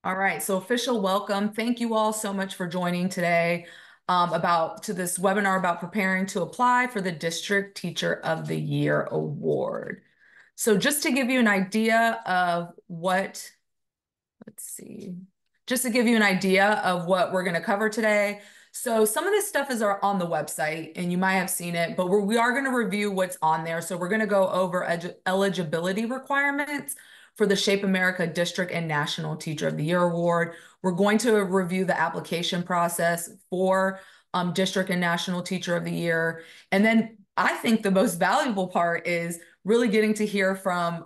All right, so official welcome. Thank you all so much for joining today to this webinar about preparing to apply for the District Teacher of the Year Award. So just to give you an idea of what, let's see, just to give you an idea of what we're going to cover today. So some of this stuff is on the website and you might have seen it, but we are going to review what's on there. So we're going to go over eligibility requirements for the Shape America District and National Teacher of the Year Award. We're going to review the application process for District and National Teacher of the Year. And then I think the most valuable part is really getting to hear from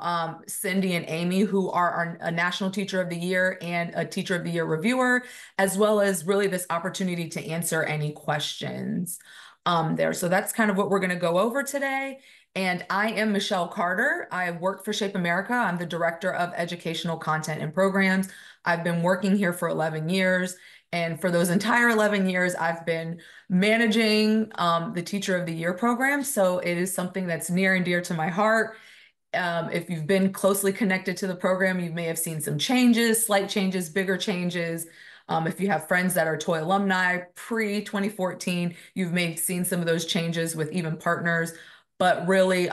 Cindie and Amy, who are a National Teacher of the Year and a Teacher of the Year reviewer, as well as really this opportunity to answer any questions there. So that's kind of what we're going to go over today. And I am Michelle Carter. I work for Shape America. I'm the Director of Educational Content and Programs. I've been working here for 11 years. And for those entire 11 years, I've been managing the Teacher of the Year program. So it is something that's near and dear to my heart. If you've been closely connected to the program, you may have seen some changes, slight changes, bigger changes. If you have friends that are TOY alumni pre-2014, you've maybe seen some of those changes with even partners, but really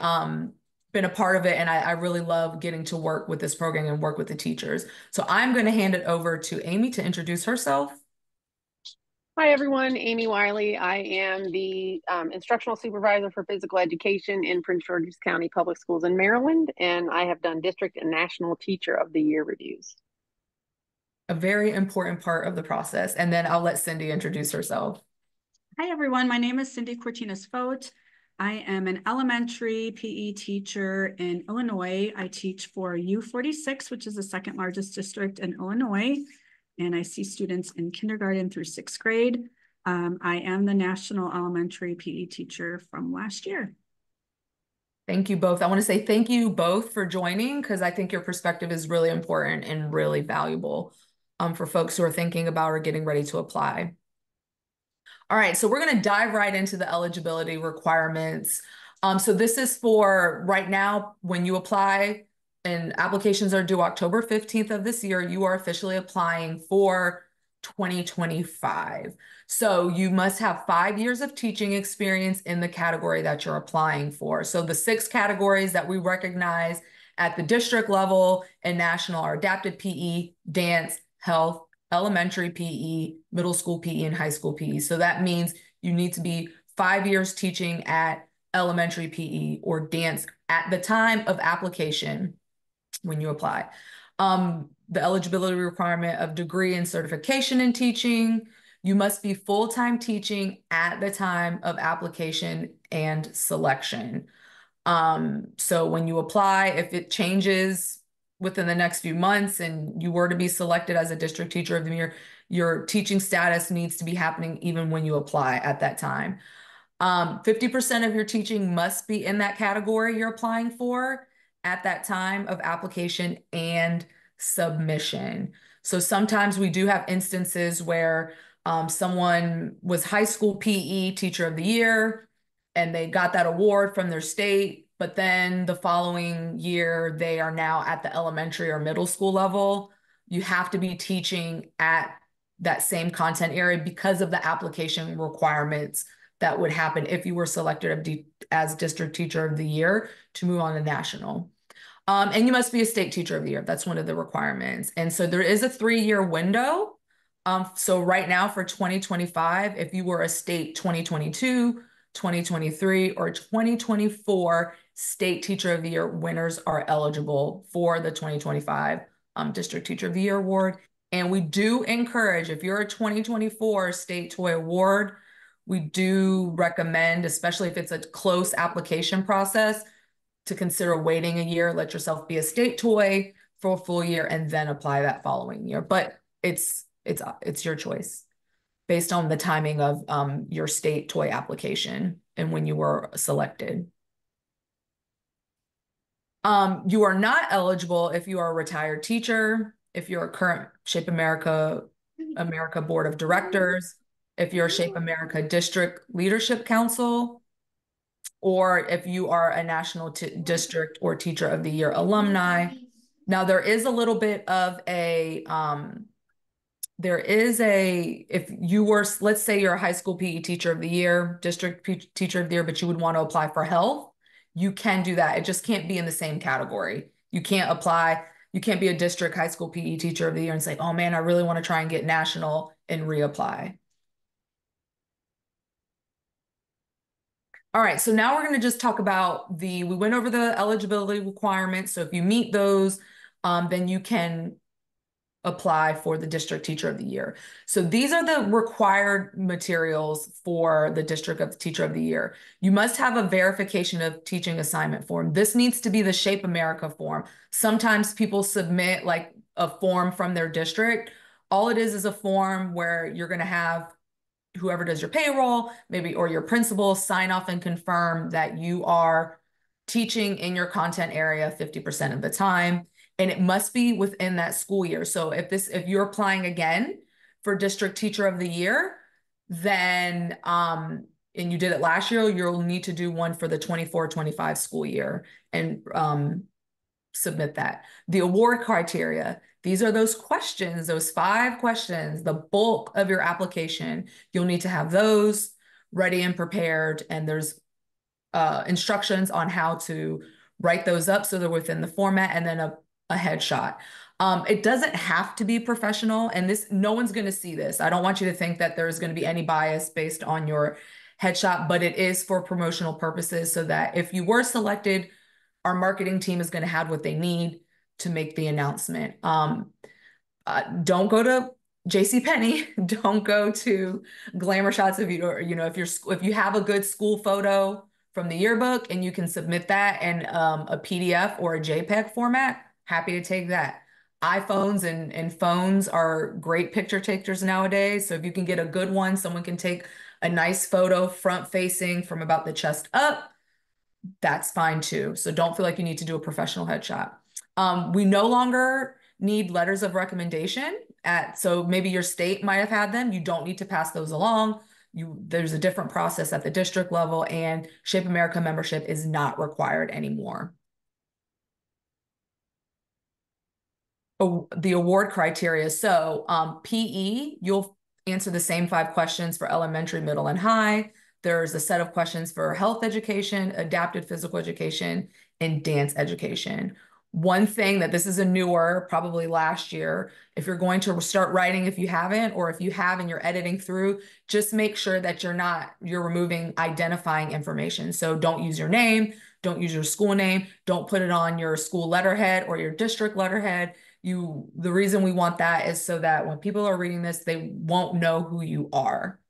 been a part of it. And I really love getting to work with this program and work with the teachers. So I'm going to hand it over to Amy to introduce herself. Hi everyone, Amy Wiley. I am the instructional supervisor for physical education in Prince George's County Public Schools in Maryland, and I have done district and national teacher of the year reviews. A very important part of the process. And then I'll let Cindie introduce herself. Hi everyone, my name is Cindie Cortinas-Vogt. I am an elementary PE teacher in Illinois. I teach for U46, which is the second largest district in Illinois. And I see students in kindergarten through 6th grade. I am the national elementary PE teacher from last year. Thank you both. I want to say thank you both for joining because I think your perspective is really important and really valuable for folks who are thinking about or getting ready to apply. All right, so we're going to dive right into the eligibility requirements. So this is for right now, when you apply, and applications are due October 15th of this year, you are officially applying for 2025. So you must have 5 years of teaching experience in the category that you're applying for. So the 6 categories that we recognize at the district level and national are adapted PE, dance, health, elementary PE, middle school PE, and high school PE. So that means you need to be 5 years teaching at elementary PE or dance at the time of application when you apply. The eligibility requirement of degree and certification in teaching. You must be full-time teaching at the time of application and selection. So when you apply, if it changes within the next few months and you were to be selected as a district teacher of the year, your teaching status needs to be happening even when you apply at that time. 50% of your teaching must be in that category you're applying for at that time of application and submission. So sometimes we do have instances where someone was high school PE teacher of the year and they got that award from their state, but then the following year they are now at the elementary or middle school level. You have to be teaching at that same content area because of the application requirements that would happen if you were selected as district teacher of the year to move on to national. And you must be a state teacher of the year. That's one of the requirements. And so there is a 3-year window. So right now for 2025, if you were a state 2022, 2023, or 2024 state teacher of the year winners are eligible for the 2025 district teacher of the year award. And we do encourage, if you're a 2024 state TOY award, we do recommend, especially if it's a close application process, to consider waiting a year, let yourself be a state TOY for a full year and then apply that following year. But it's your choice based on the timing of your state TOY application and when you were selected. You are not eligible if you are a retired teacher, if you're a current Shape America Board of Directors, if you're a Shape America District Leadership Council, or if you are a national district or teacher of the year alumni. Now, there is a little bit of a there is if you were, let's say you're a high school PE teacher of the year, district teacher of the year, but you would want to apply for health, you can do that. It just can't be in the same category. You can't apply, you can't be a district high school PE teacher of the year and say, oh man, I really want to try and get national and reapply. All right, so now we're going to just talk about we went over the eligibility requirements. So if you meet those, then you can apply for the district teacher of the year. So these are the required materials for the district of teacher of the year. You must have a verification of teaching assignment form. This needs to be the Shape America form. Sometimes people submit like a form from their district. All it is a form where you're going to have whoever does your payroll, maybe, or your principal sign off and confirm that you are teaching in your content area 50% of the time. And it must be within that school year. So if you're applying again for district teacher of the year, then, and you did it last year, you'll need to do one for the 24-25 school year and submit that. The award criteria, these are those questions, those 5 questions, the bulk of your application. You'll need to have those ready and prepared, and there's instructions on how to write those up so they're within the format, and then a headshot. It doesn't have to be professional, and no one's going to see this. I don't want you to think that there's going to be any bias based on your headshot, but it is for promotional purposes so that if you were selected, our marketing team is going to have what they need to make the announcement. Don't go to JCPenney. Don't go to Glamour Shots if if you have a good school photo from the yearbook and you can submit that in a PDF or a JPEG format, happy to take that. iPhones and phones are great picture takers nowadays. So if you can get a good one, someone can take a nice photo front facing from about the chest up, that's fine too. So don't feel like you need to do a professional headshot. We no longer need letters of recommendation so maybe your state might have had them. You don't need to pass those along. There's a different process at the district level, and Shape America membership is not required anymore. Oh, the award criteria. So PE, you'll answer the same 5 questions for elementary, middle, and high. There's a set of questions for health education, adapted physical education, and dance education. One thing that this is a newer, probably last year, if you're going to start writing, if you haven't, or if you have and you're editing through, just make sure that you're removing identifying information. So don't use your name, don't use your school name, don't put it on your school letterhead or your district letterhead. The reason we want that is so that when people are reading this, they won't know who you are.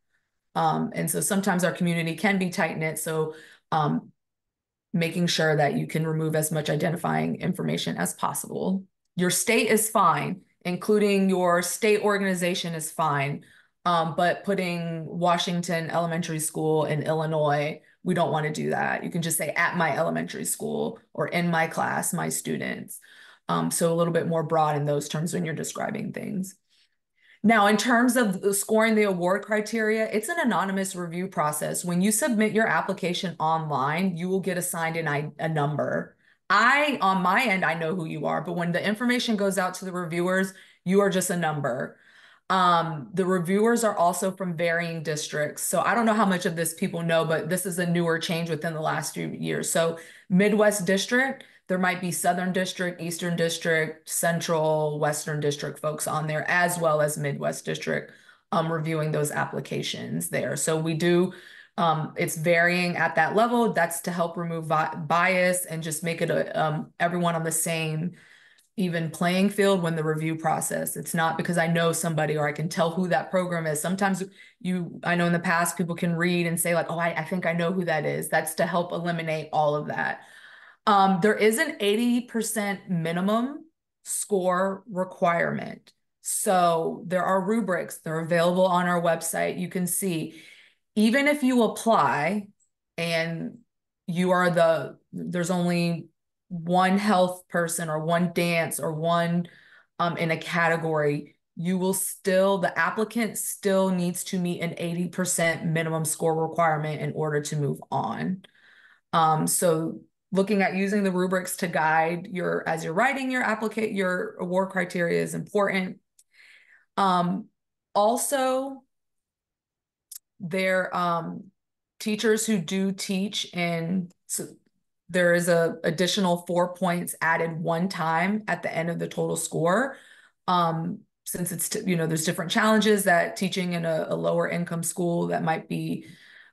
And so sometimes our community can be tight-knit. So making sure that you can remove as much identifying information as possible. Your state is fine, including your state organization is fine. But putting Washington Elementary School in Illinois, we don't want to do that. You can just say at my elementary school or in my class, my students. So a little bit more broad in those terms when you're describing things. Now, in terms of scoring the award criteria, it's an anonymous review process. When you submit your application online, you will get assigned a number. On my end, I know who you are, but when the information goes out to the reviewers, you are just a number. The reviewers are also from varying districts. So I don't know how much of this people know, but this is a newer change within the last few years. So Midwest District, there might be Southern District, Eastern District, Central, Western District folks on there, as well as Midwest District reviewing those applications there. So we do, it's varying at that level. That's to help remove bias and just make it everyone on the same even playing field when the review process. It's not because I know somebody or I can tell who that program is. Sometimes I know in the past people can read and say like, oh, I think I know who that is. That's to help eliminate all of that. There is an 80% minimum score requirement. So there are rubrics, they're available on our website. You can see, even if you apply and there's only one health person or one dance or one in a category, the applicant still needs to meet an 80% minimum score requirement in order to move on. So looking at using the rubrics to guide as you're writing your award criteria is important. Also, there teachers who do teach in, so there is a additional 4 points added one time at the end of the total score. Since it's, there's different challenges that teaching in a lower income school that might be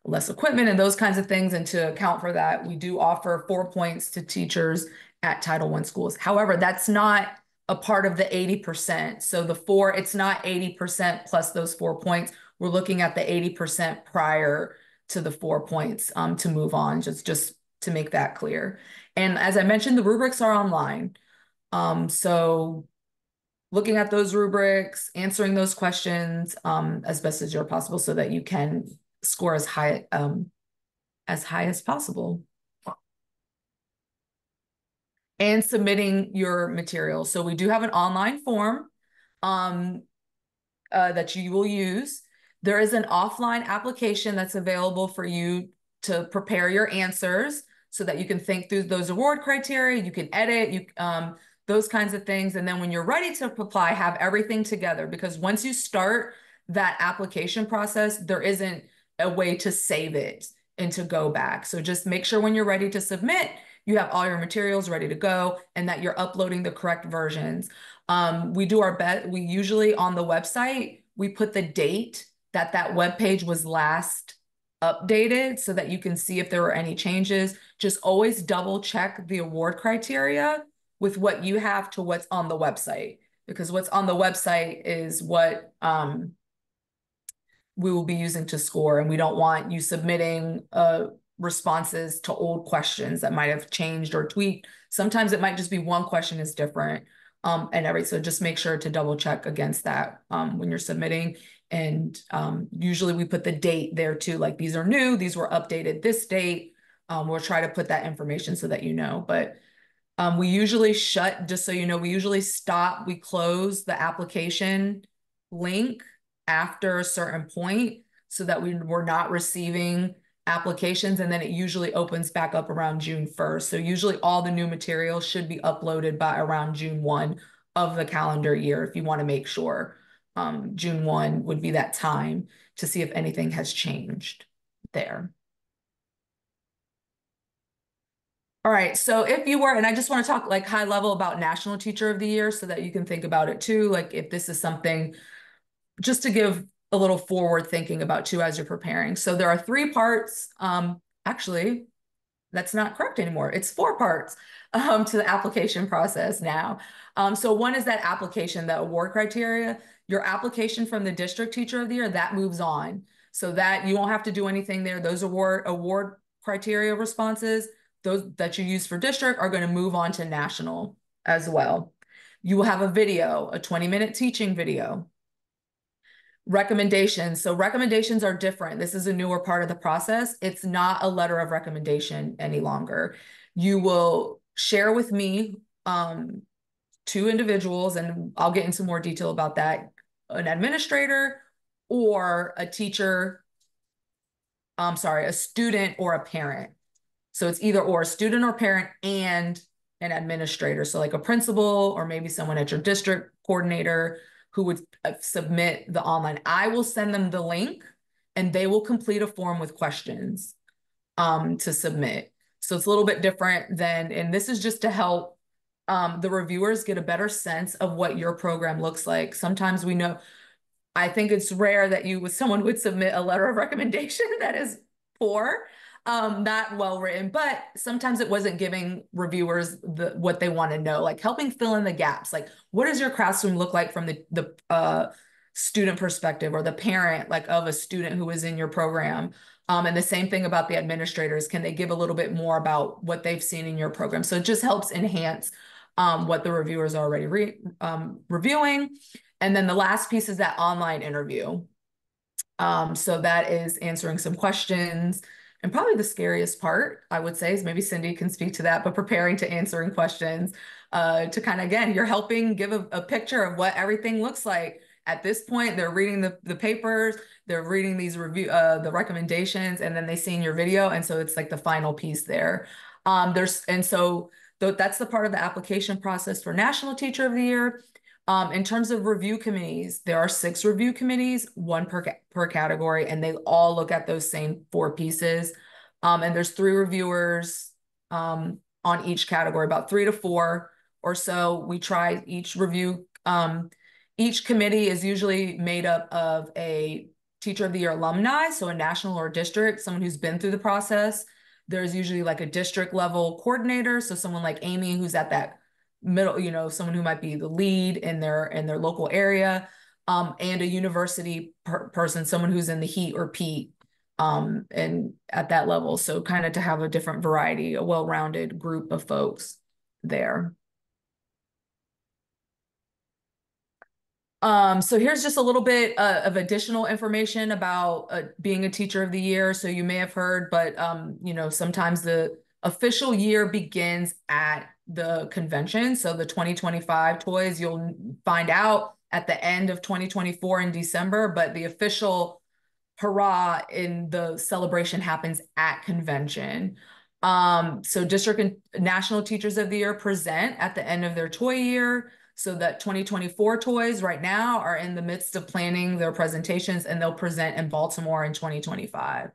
less equipment and those kinds of things. And to account for that, we do offer 4 points to teachers at Title I schools. However, that's not a part of the 80%. So it's not 80% plus those 4 points. We're looking at the 80% prior to the 4 points to move on, just to make that clear. And as I mentioned, the rubrics are online. So looking at those rubrics, answering those questions as best as you're possible so that you can score as high as possible. And submitting your materials. So we do have an online form that you will use. There is an offline application that's available for you to prepare your answers so that you can think through those award criteria, you can edit, those kinds of things. And then when you're ready to apply, have everything together, because once you start that application process, there isn't a way to save it and to go back. So just make sure when you're ready to submit, you have all your materials ready to go and that you're uploading the correct versions. We do our best. We usually on the website, we put the date that web page was last updated so that you can see if there were any changes. Just always double check the award criteria with what you have to what's on the website, because what's on the website is what we will be using to score. And we don't want you submitting responses to old questions that might have changed or tweaked. Sometimes it might just be one question is different so just make sure to double check against that when you're submitting. And usually we put the date there too, like these are new, these were updated this date. We'll try to put that information so that you know, but we usually just so you know, we usually we close the application link after a certain point so that we're not receiving applications, and then it usually opens back up around June 1st. So usually all the new material should be uploaded by around June 1 of the calendar year if you want to make sure. June 1 would be that time to see if anything has changed there. All right, so if you were, and I just want to talk like high level about National Teacher of the Year so that you can think about it too, like if this is something, just to give a little forward thinking about too as you're preparing. So there are 3 parts. Actually, that's not correct anymore. It's 4 parts to the application process now. So one is that application, the award criteria. Your application from the District Teacher of the Year, that moves on. So that you won't have to do anything there. Those award criteria responses, those that you use for district are going to move on to national as well. You will have a video, a 20-minute teaching video. Recommendations. So recommendations are different. This is a newer part of the process. It's not a letter of recommendation any longer. You will share with me 2 individuals, and I'll get into more detail about that, an administrator or a teacher, a student or a parent. So it's either or, a student or parent and an administrator. So like a principal or maybe someone at your district coordinator who would submit the online. I will send them the link and they will complete a form with questions to submit. So it's a little bit different and this is just to help the reviewers get a better sense of what your program looks like. Sometimes I think it's rare that someone would submit a letter of recommendation that is poor, not well written, but sometimes it wasn't giving reviewers what they want to know, like helping fill in the gaps. Like, what does your classroom look like from the student perspective or the parent, like of a student who is in your program? And the same thing about the administrators. Can they give a little bit more about what they've seen in your program? So it just helps enhance what the reviewers are already reviewing. And then the last piece is that online interview. So that is answering some questions. And probably the scariest part, I would say, is maybe Cindie can speak to that, but preparing to answering questions to kind of, again, you're helping give a picture of what everything looks like. At this point, they're reading the papers, they're reading these the recommendations, and then they see in your video. And so it's like the final piece there. So that's the part of the application process for National Teacher of the Year. In terms of review committees, there are 6 review committees, one per category, and they all look at those same 4 pieces. And there's 3 reviewers on each category, about 3 to 4 or so. We try each review. Each committee is usually made up of a Teacher of the Year alumni, so a national or district, someone who's been through the process. There's usually like a district level coordinator, so someone like Amy who's at that middle, you know, someone who might be the lead in their local area, and a university person, someone who's in the heat or Pete, and at that level. So kind of to have a different variety, a well-rounded group of folks there. So here's just a little bit of additional information about being a Teacher of the Year. So you may have heard, but you know, sometimes the official year begins at the convention. So the 2025 toys, you'll find out at the end of 2024 in December, but the official hurrah in the celebration happens at convention. So district and national Teachers of the Year present at the end of their toy year. So that 2024 toys right now are in the midst of planning their presentations, and they'll present in Baltimore in 2025.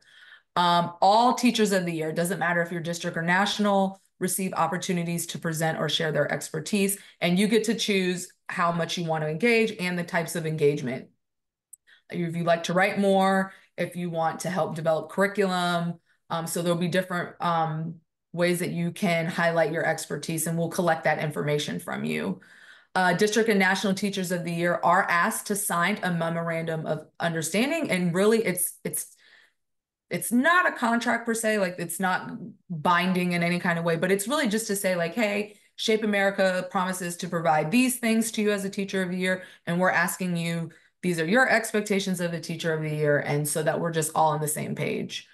All Teachers of the Year, doesn't matter if you're district or national, receive opportunities to present or share their expertise, and you get to choose how much you want to engage and the types of engagement. If you like to write more, if you want to help develop curriculum, so there'll be different ways that you can highlight your expertise, and we'll collect that information from you. District and National Teachers of the Year are asked to sign a memorandum of understanding, and really it's not a contract per se, like it's not binding in any kind of way, but it's really just to say like, hey, Shape America promises to provide these things to you as a Teacher of the Year, and we're asking you, these are your expectations of the Teacher of the Year, and so that we're just all on the same page.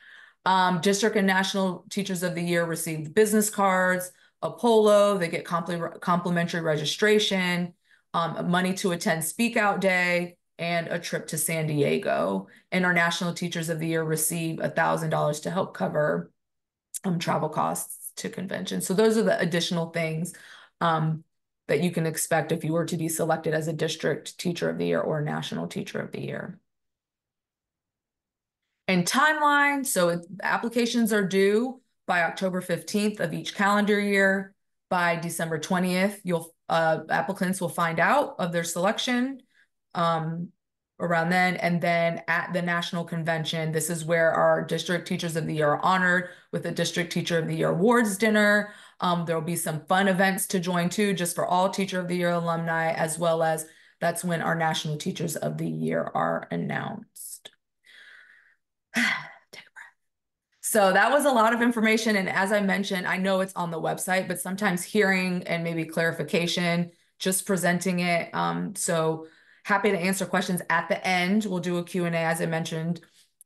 District and National Teachers of the Year receive business cards, a polo, they get complimentary registration, money to attend Speak Out Day, and a trip to San Diego. And our National Teachers of the Year receive $1,000 to help cover travel costs to convention. So those are the additional things that you can expect if you were to be selected as a District Teacher of the Year or National Teacher of the Year. And timeline, so applications are due by October 15th of each calendar year. By December 20th, applicants will find out of their selection around then. And then at the national convention, this is where our District Teachers of the Year are honored with a District Teacher of the Year awards dinner. There will be some fun events to join too, just for all Teacher of the Year alumni, as well as that's when our National Teachers of the Year are announced. Take a breath. So that was a lot of information. And as I mentioned, I know it's on the website, but sometimes hearing and maybe clarification, just presenting it. So happy to answer questions at the end. We'll do a Q&A, as I mentioned.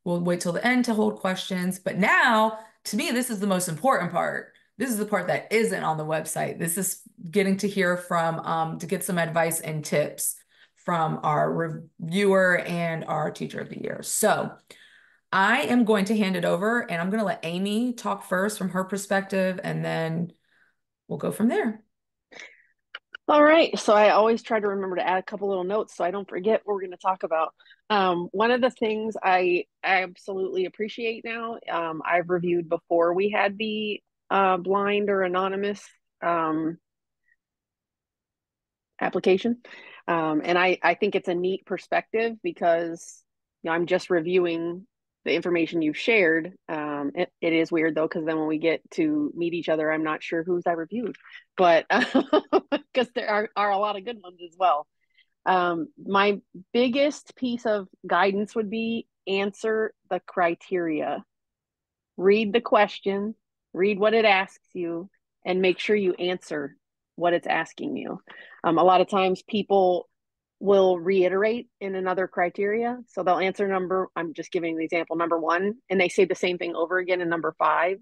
We'll wait till the end to hold questions. But now, to me, this is the most important part. This is the part that isn't on the website. This is getting to hear from, to get some advice and tips from our reviewer and our Teacher of the Year. So I am going to hand it over, and I'm going to let Amy talk first from her perspective, and then we'll go from there. All right. So I always try to remember to add a couple little notes so I don't forget what we're going to talk about. One of the things I absolutely appreciate now, I've reviewed before we had the blind or anonymous application. And I think it's a neat perspective because I'm just reviewing the information you've shared. It is weird though, because then when we get to meet each other, I'm not sure who's I reviewed, but because there are a lot of good ones as well. My biggest piece of guidance would be answer the criteria. Read the question, read what it asks you, and make sure you answer what it's asking you. A lot of times people will reiterate in another criteria. So they'll answer I'm just giving an example, number 1, and they say the same thing over again in number 5.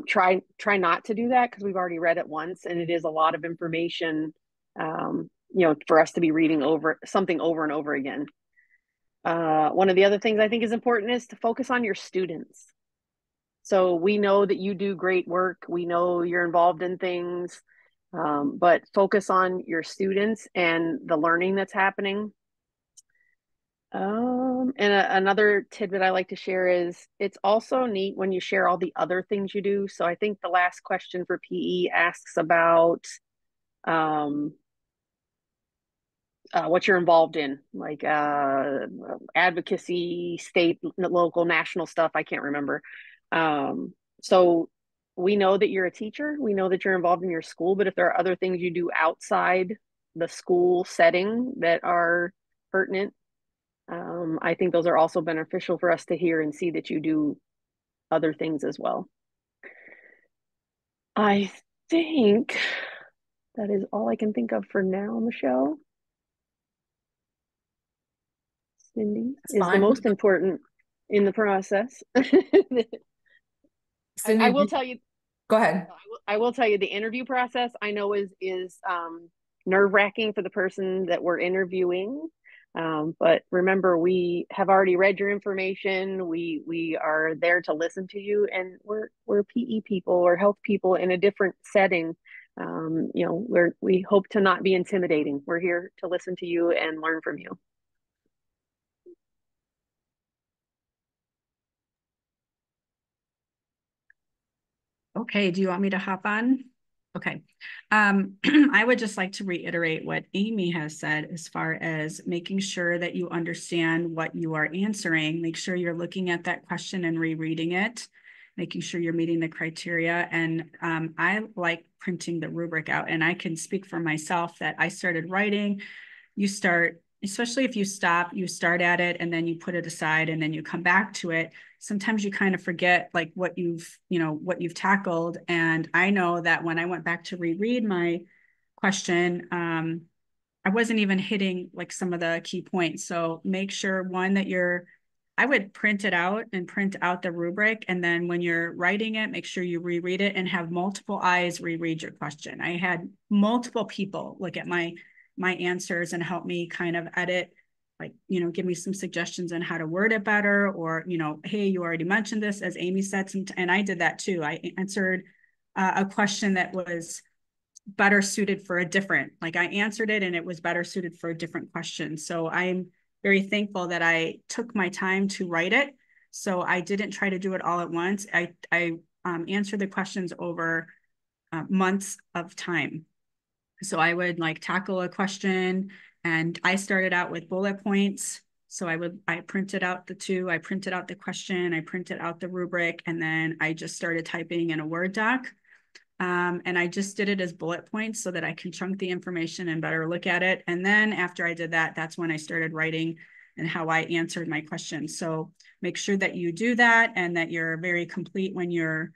Try not to do that because we've already read it once, and it is a lot of information, for us to be reading over something over and over again. One of the other things I think is important is to focus on your students. So we know that you do great work. We know you're involved in things. But focus on your students and the learning that's happening. Another tidbit I like to share is it's also neat when you share all the other things you do. So I think the last question for PE asks about what you're involved in, like advocacy, state, local, national stuff. I can't remember. So we know that you're a teacher. We know that you're involved in your school, but if there are other things you do outside the school setting that are pertinent, I think those are also beneficial for us to hear and see that you do other things as well. I think that is all I can think of for now, Michelle. Cindie is the Fine. most important in the process. I will Cindie, tell you. go ahead. I will tell you the interview process I know is nerve-wracking for the person that we're interviewing. But remember, we have already read your information. We are there to listen to you, and we're PE people or health people in a different setting. You know, we hope to not be intimidating. We're here to listen to you and learn from you. Okay, do you want me to hop on? Okay. I would just like to reiterate what Amy has said as far as making sure that you understand what you are answering. Make sure you're looking at that question and rereading it, making sure you're meeting the criteria. And I like printing the rubric out, and I can speak for myself that I started writing. You start, especially if you stop, you start at it and then you put it aside and then you come back to it. Sometimes you kind of forget like what you've tackled. And I know that when I went back to reread my question, I wasn't even hitting like some of the key points. So make sure one that I would print it out and print out the rubric. And then when you're writing it, make sure you reread it and have multiple eyes reread your question. I had multiple people look at my answers and help me kind of edit, like, give me some suggestions on how to word it better, or, hey, you already mentioned this, as Amy said, and I did that too. I answered a question that was better suited for I answered it and it was better suited for a different question. So I'm very thankful that I took my time to write it. So I didn't try to do it all at once. I answered the questions over months of time. So I would like tackle a question, and I started out with bullet points. So I printed out I printed out the question, I printed out the rubric, and then I just started typing in a Word doc. And I just did it as bullet points so that I can chunk the information and better look at it. And then after I did that, that's when I started writing and how I answered my questions. So make sure that you do that and that you're very complete when you're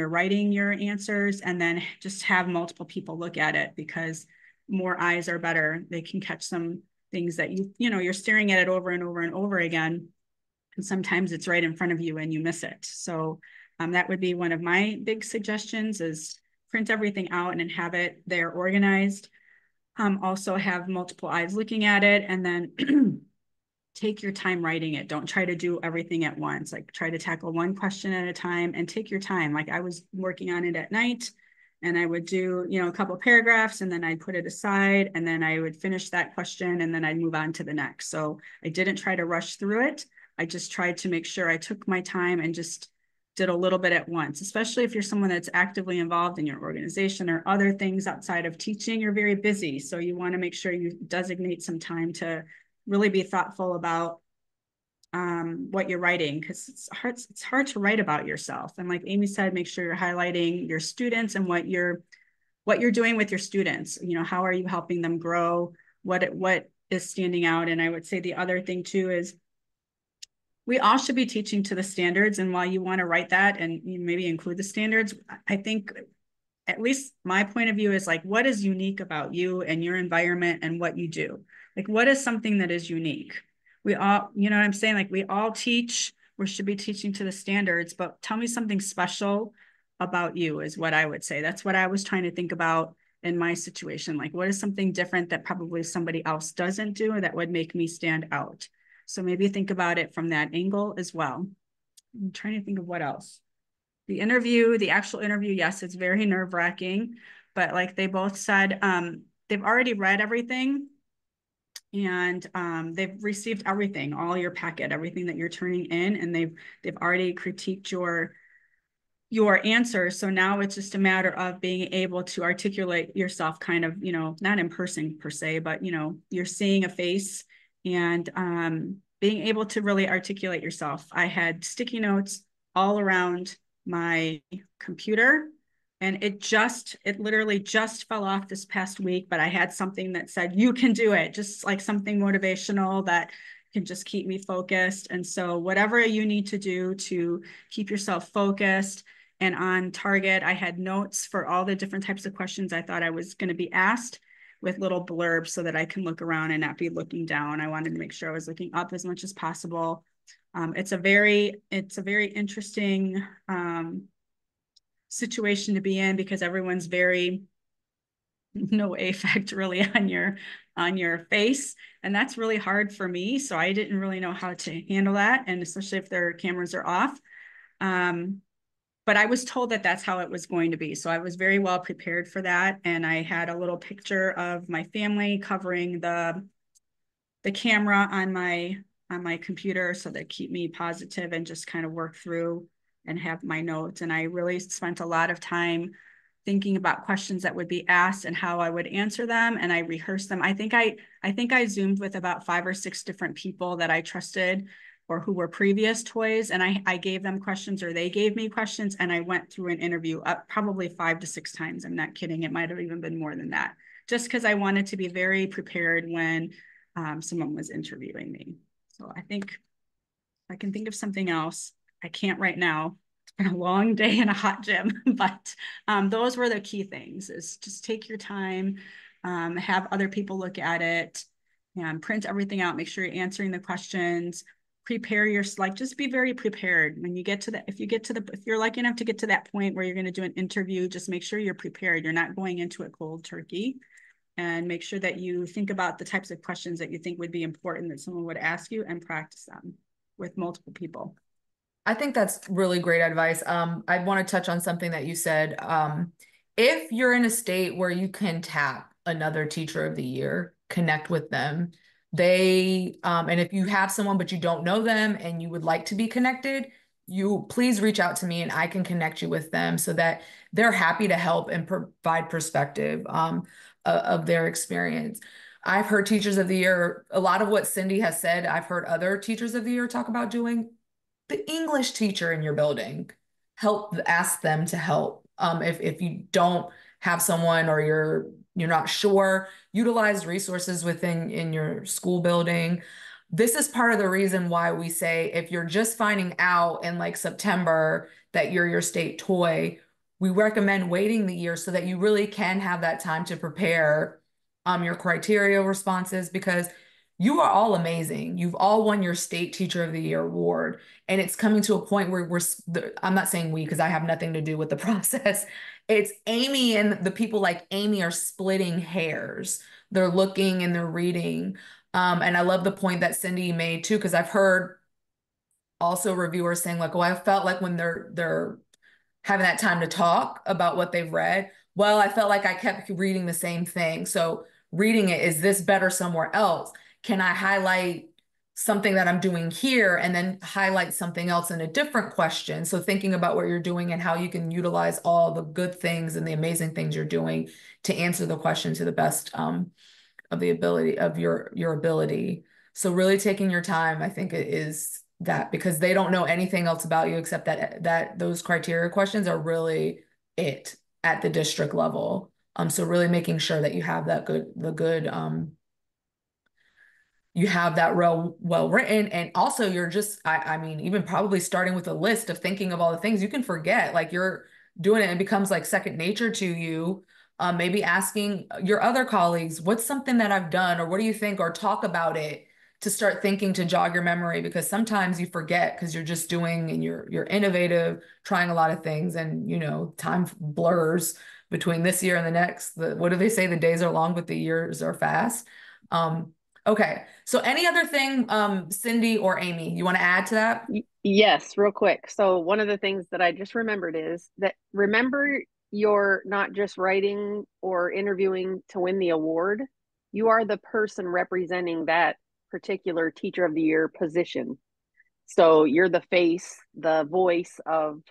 writing your answers, and then just have multiple people look at it, because more eyes are better. They can catch some things that you're staring at it over and over and over again. And sometimes it's right in front of you and you miss it. So that would be one of my big suggestions, is print everything out and have it there organized. Also have multiple eyes looking at it, and then take your time writing it. Don't try to do everything at once. Like, try to tackle one question at a time and take your time. Like, I was working on it at night, and I would do, a couple of paragraphs, and then I'd put it aside, and then I would finish that question, and then I'd move on to the next. So I didn't try to rush through it. I just tried to make sure I took my time and just did a little bit at once, especially if you're someone that's actively involved in your organization or other things outside of teaching. You're very busy. So you want to make sure you designate some time to really be thoughtful about what you're writing, because it's hard to write about yourself. And like Amy said, make sure you're highlighting your students and what you're doing with your students. How are you helping them grow? What is standing out? And I would say the other thing too is, we all should be teaching to the standards. And while you want to write that and maybe include the standards, I think, at least my point of view, is like, what is unique about you and your environment and what you do? Like, what is something that is unique? We all, what I'm saying? Like, we all teach, we should be teaching to the standards, but tell me something special about you is what I would say. That's what I was trying to think about in my situation. Like, what is something different that probably somebody else doesn't do, or that would make me stand out? So maybe think about it from that angle as well. I'm trying to think of what else. The actual interview, yes, it's very nerve-wracking, but like they both said, they've already read everything, and they've received everything, all your packet, everything that you're turning in, and they've already critiqued your answer. So now it's just a matter of being able to articulate yourself kind of, not in person per se, but, you're seeing a face and being able to really articulate yourself. I had sticky notes all around my computer, and it literally just fell off this past week, but I had something that said, you can do it, just like something motivational that can just keep me focused. And so whatever you need to do to keep yourself focused and on target, I had notes for all the different types of questions I thought I was going to be asked with little blurbs so that I can look around and not be looking down. I wanted to make sure I was looking up as much as possible. It's a very interesting situation to be in, because everyone's very no affect really on your face, and that's really hard for me. So I didn't really know how to handle that, and especially if their cameras are off. But I was told that that's how it was going to be. So I was very well prepared for that. And I had a little picture of my family covering the camera on my computer, so that keep me positive and just kind of work through and have my notes. And I really spent a lot of time thinking about questions that would be asked and how I would answer them. And I rehearsed them. I think I Zoomed with about 5 or 6 different people that I trusted or who were previous toys. And I gave them questions, or they gave me questions. And I went through an interview probably 5 to 6 times. I'm not kidding. It might've even been more than that, just because I wanted to be very prepared when someone was interviewing me. So I think I can think of something else. I can't right now. It's been a long day in a hot gym, but those were the key things: is just take your time, have other people look at it, and print everything out. Make sure you're answering the questions. Prepare your, like, just be very prepared when you get to the, if you're lucky enough to get to that point where you're going to do an interview, just make sure you're prepared. You're not going into it cold turkey, and make sure that you think about the types of questions that you think would be important that someone would ask you, and practice them with multiple people. I think that's really great advice. I want to touch on something that you said. If you're in a state where you can tap another teacher of the year, connect with them. And if you have someone but you don't know them and you would like to be connected, you please reach out to me and I can connect you with them so that they're happy to help and provide perspective of their experience. I've heard teachers of the year, a lot of what Cindie has said, I've heard other teachers of the year talk about doing. The English teacher in your building, ask them to help. If you don't have someone, or you're not sure, utilize resources in your school building. This is part of the reason why we say, if you're just finding out in like September that you're your state toy, we recommend waiting the year so that you really can have that time to prepare your criteria responses, because you are all amazing. You've all won your state teacher of the year award. And it's coming to a point where I'm not saying we, because I have nothing to do with the process. It's Amy, and the people like Amy are splitting hairs. They're looking and they're reading. And I love the point that Cindie made too, because I've heard also reviewers saying like, oh, I felt like when they're having that time to talk about what they've read, well, I felt like I kept reading the same thing. So reading it, is this better somewhere else? Can I highlight something that I'm doing here and then highlight something else in a different question? So thinking about what you're doing and how you can utilize all the good things and the amazing things you're doing to answer the question to the best of the ability of your ability. So really taking your time, I think it is that, because they don't know anything else about you except that those criteria questions are really it at the district level. So really making sure that you have that you have that real well written. And also you're just, I mean, even probably starting with a list of thinking of all the things you can forget, like you're doing it and it becomes like second nature to you. Maybe asking your other colleagues, what's something that I've done, or what do you think, or talk about it to start thinking, to jog your memory, because sometimes you forget because you're just doing, and you're innovative, trying a lot of things, and time blurs between this year and the next. What do they say? The days are long, but the years are fast. Okay. So any other thing, Cindie or Amy, you want to add to that? Yes, real quick. So one of the things that I just remembered is that, remember you're not just writing or interviewing to win the award. You are the person representing that particular teacher of the year position. So you're the face, the voice of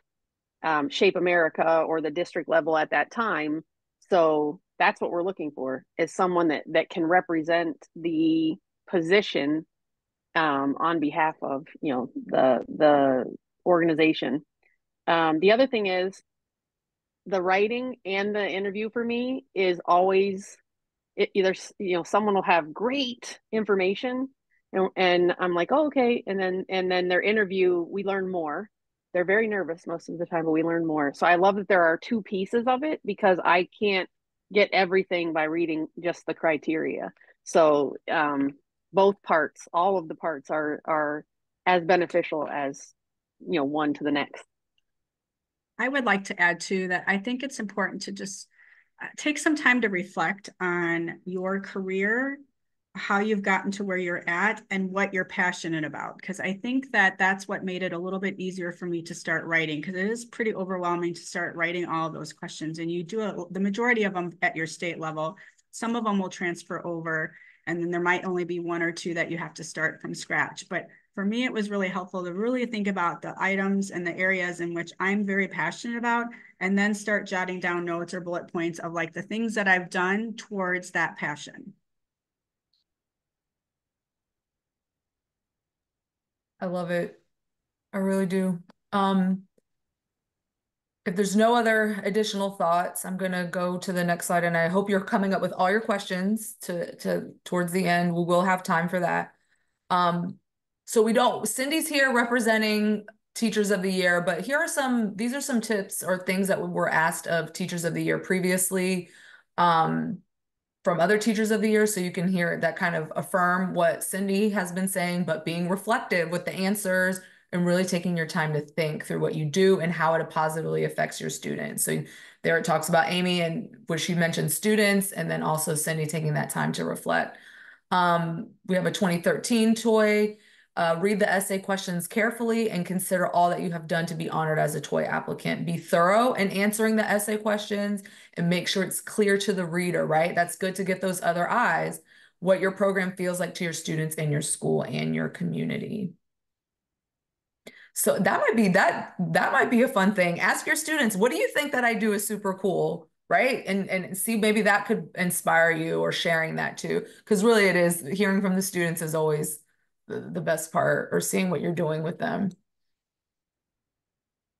Shape America or the district level at that time. So that's what we're looking for, is someone that can represent the position on behalf of, you know, the organization. The other thing is the writing and the interview for me is always either, you know, someone will have great information and I'm like, oh, okay. And then their interview, we learn more. They're very nervous most of the time, but we learn more. So I love that there are two pieces of it, because I can't get everything by reading just the criteria. So both parts, all of the parts are as beneficial as, you know, one to the next. I would like to add too that I think it's important to just take some time to reflect on your career, how you've gotten to where you're at, and what you're passionate about. Because I think that that's what made it a little bit easier for me to start writing, because it is pretty overwhelming to start writing all of those questions. And you do the majority of them at your state level. Some of them will transfer over, and then there might only be one or two that you have to start from scratch. But for me, it was really helpful to really think about the items and the areas in which I'm very passionate about, and then start jotting down notes or bullet points of like the things that I've done towards that passion. I love it. I really do. If there's no other additional thoughts, I'm gonna go to the next slide, and I hope you're coming up with all your questions to towards the end. We will have time for that. So Cindie's here representing Teachers of the Year, but these are some tips or things that were asked of Teachers of the Year previously, from other Teachers of the Year, so you can hear that kind of affirm what Cindie has been saying, but being reflective with the answers and really taking your time to think through what you do and how it positively affects your students. So there it talks about Amy and what she mentioned, students, and then also Cindie taking that time to reflect. We have a 2013 toy. Read the essay questions carefully and consider all that you have done to be honored as a toy applicant. Be thorough in answering the essay questions and make sure it's clear to the reader, right? That's good to get those other eyes, what your program feels like to your students in your school and your community. So that might be a fun thing. Ask your students, what do you think that I do is super cool? Right. And see, maybe that could inspire you, or sharing that too. Because really it is, hearing from the students is always the best part, or seeing what you're doing with them.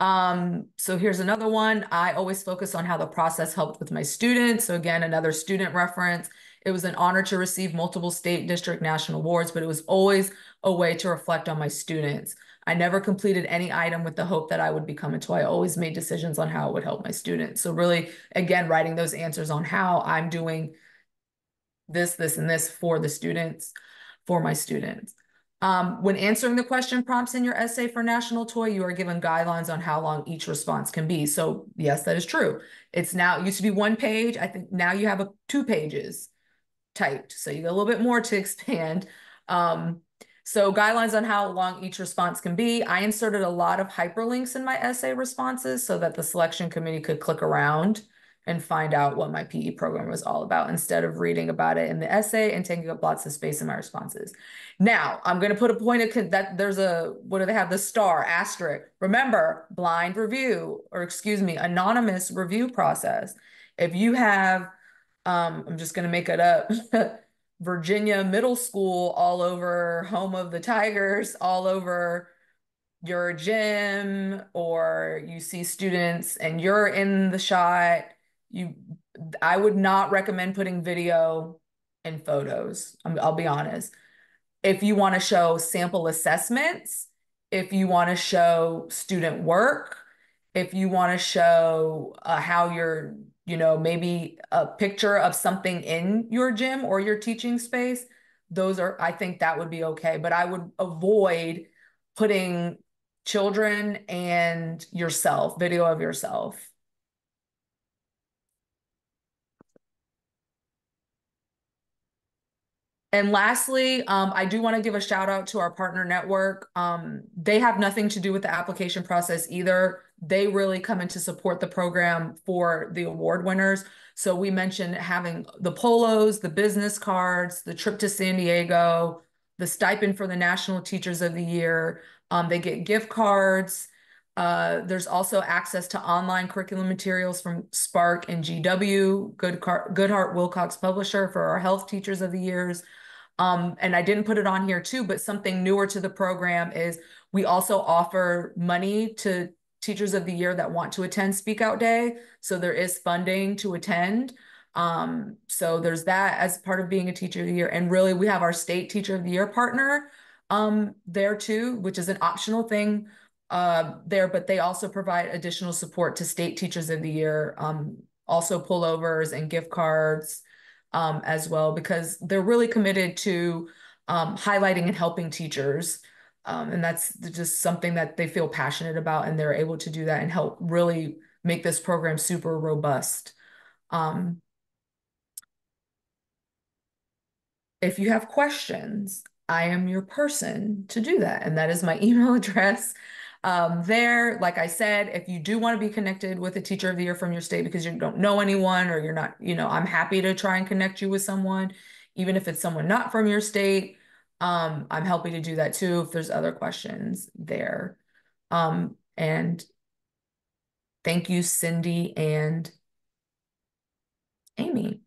So here's another one. I always focus on how the process helped with my students. So again, another student reference. It was an honor to receive multiple state, district, national awards, but it was always a way to reflect on my students. I never completed any item with the hope that I would become a toy. I always made decisions on how it would help my students. So really, again, writing those answers on how I'm doing this, and this for the students, for my students. When answering the question prompts in your essay for National Toy, you are given guidelines on how long each response can be. So yes, that is true. It used to be 1 page. I think now you have 2 pages typed. So you get a little bit more to expand. So guidelines on how long each response can be. I inserted a lot of hyperlinks in my essay responses so that the selection committee could click around and find out what my PE program was all about, instead of reading about it in the essay and taking up lots of space in my responses. Now, I'm going to put a point of that there's what do they have? The star, asterisk. Remember, blind review, or excuse me, anonymous review process. If you have, I'm just going to make it up, Virginia Middle School all over, home of the Tigers, all over your gym, or you see students and you're in the shot, I would not recommend putting video and photos. I'll be honest. If you want to show sample assessments, if you want to show student work, if you want to show how you're, maybe a picture of something in your gym or your teaching space, I think that would be okay. But I would avoid putting children and yourself, video of yourself. And lastly, I do want to give a shout out to our partner network. They have nothing to do with the application process either. They really come in to support the program for the award winners. So we mentioned having the polos, the business cards, the trip to San Diego, the stipend for the National Teachers of the Year. They get gift cards. There's also access to online curriculum materials from Spark and GW, Goodhart Wilcox Publisher for our health teachers of the years. And I didn't put it on here too, but something newer to the program is we also offer money to teachers of the year that want to attend Speak Out Day. So there is funding to attend. So there's that as part of being a teacher of the year. And really we have our state teacher of the year partner there too, which is an optional thing there, but they also provide additional support to state teachers of the year, also pullovers and gift cards as well, because they're really committed to highlighting and helping teachers. And that's just something that they feel passionate about, and they're able to do that and help really make this program super robust. If you have questions, I am your person to do that. And that is my email address there. Like I said, if you do want to be connected with a teacher of the year from your state because you don't know anyone or you're not, I'm happy to try and connect you with someone, even if it's someone not from your state. I'm happy to do that too if there's other questions there. And thank you, Cindie and Amy.